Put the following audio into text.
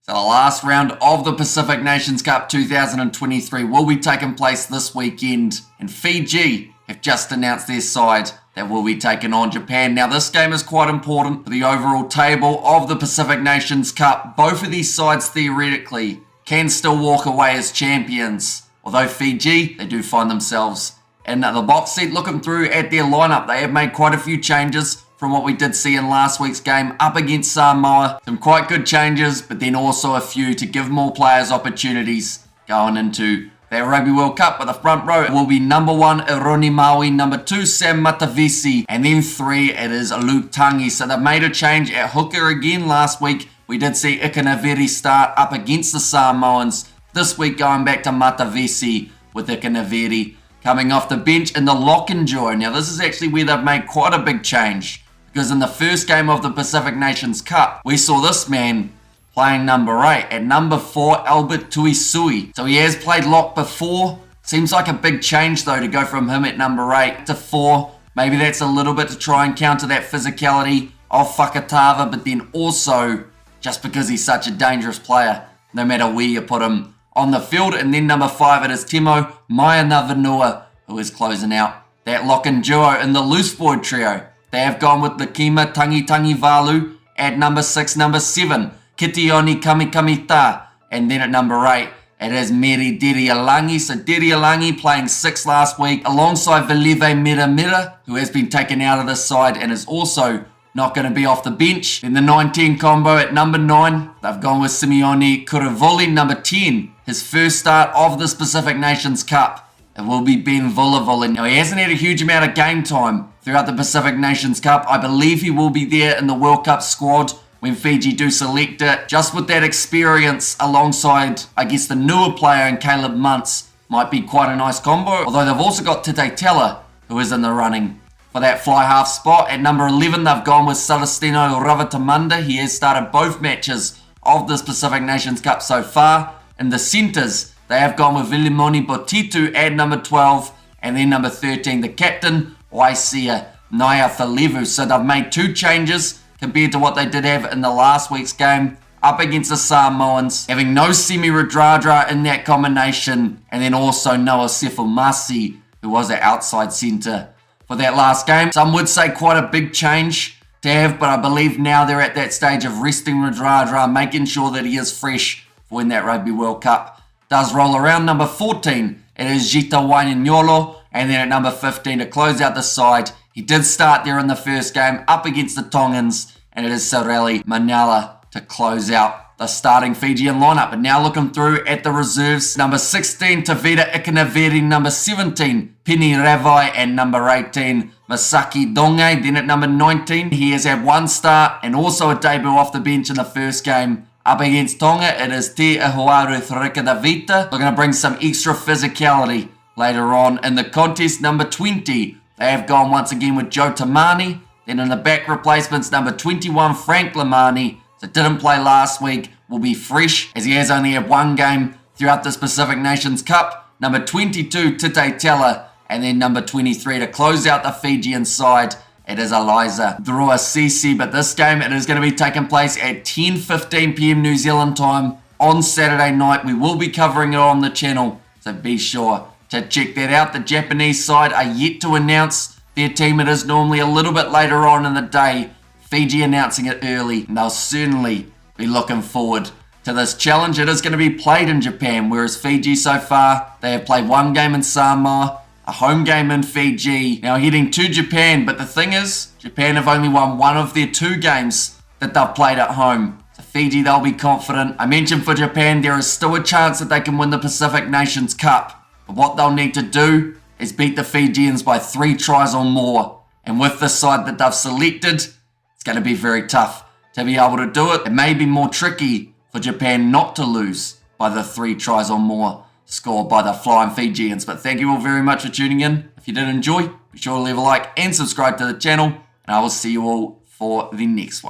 So the last round of the Pacific Nations Cup 2023 will be taking place this weekend, and Fiji have just announced their side that will be taking on Japan. Now this game is quite important for the overall table of the Pacific Nations Cup. Both of these sides theoretically can still walk away as champions, although Fiji, they do find themselves in the box seat. Looking through at their lineup, they have made quite a few changes from what we did see in last week's game up against Samoa. Some quite good changes, but then also a few to give more players opportunities going into that Rugby World Cup. But the front row will be number 1, Ironi Maui, number 2, Sam Matavesi, and then 3, it is Luke Tangi. So they've made a change at hooker again. Last week, we did see Ikanaveri start up against the Samoans. This week, going back to Matavesi with Ikanaveri coming off the bench in the lock and joy. Now, this is actually where they've made quite a big change, because in the first game of the Pacific Nations Cup, we saw this man playing number 8. At number 4, Albert Tuisui. So he has played lock before. Seems like a big change, though, to go from him at number 8 to 4. Maybe that's a little bit to try and counter that physicality of Fakatava, but then also just because he's such a dangerous player, no matter where you put him on the field. And then number 5, it is Timo Mainavanua, who is closing out that lock and duo in the loose forward trio. They have gone with the Kima Tangi Valu at number 6, number 7, Kitioni Kamikamita, and then at number 8, it is Meri Dirialangi. So Dirialangi playing 6 last week alongside Velive Mira, who has been taken out of this side and is also not going to be off the bench. Then the 19 combo at number 9, they've gone with Simeone Kuravoli, number 10, his first start of this Pacific Nations Cup. It will be Ben Vulavoli. Now, he hasn't had a huge amount of game time throughout the Pacific Nations Cup. I believe he will be there in the World Cup squad when Fiji do select it. Just with that experience alongside, I guess, the newer player in Caleb Muntz might be quite a nice combo. Although they've also got Tite Tela, who is in the running for that fly half spot. At number 11, they've gone with Celestino Ravatamanda. He has started both matches of this Pacific Nations Cup so far. In the centres, they have gone with Vilimoni Botitu at number 12, and then number 13, the captain, Waisia Naiafalevu. So they've made 2 changes compared to what they did have in the last week's game up against the Samoans, having no Semi Radradra in that combination, and then also Noah Sefumasi, who was an outside centre for that last game. Some would say quite a big change to have, but I believe now they're at that stage of resting Radradra, making sure that he is fresh for when that Rugby World Cup does roll around. Number 14, it is Gita Waininyolo, and then at number 15 to close out the side, he did start there in the first game up against the Tongans, and it is Sareli Manala to close out the starting Fijian lineup. And now looking through at the reserves, number 16, Tavita Ikanaveri, number 17, Pini Ravai, and number 18, Masaki Donge. Then at number 19, he has had 1 start and also a debut off the bench in the first game up against Tonga. It is Te Ahuaru Threkadavita. They're going to bring some extra physicality later on in the contest. Number 20, they have gone once again with Joe Tamani. Then in the back replacements, number 21, Frank Lamani, that didn't play last week, will be fresh as he has only had 1 game throughout this Pacific Nations Cup. Number 22, Tite Tela, and then number 23 to close out the Fijian side, it is Eliza Druasisi. But this game, it is going to be taking place at 10:15 p.m. New Zealand time on Saturday night. We will be covering it on the channel, so be sure to check that out. The Japanese side are yet to announce their team. It is normally a little bit later on in the day. Fiji announcing it early, and they'll certainly be looking forward to this challenge. It is going to be played in Japan, whereas Fiji so far, they have played 1 game in Samoa, a home game in Fiji, now heading to Japan. But the thing is, Japan have only won 1 of their 2 games that they've played at home. So Fiji, they'll be confident. I mentioned for Japan, there is still a chance that they can win the Pacific Nations Cup. But what they'll need to do is beat the Fijians by 3 tries or more. And with the side that they've selected, it's going to be very tough to be able to do it. It may be more tricky for Japan not to lose by the 3 tries or more scored by the Flying Fijians. But thank you all very much for tuning in. If you did enjoy, be sure to leave a like and subscribe to the channel, and I will see you all for the next one.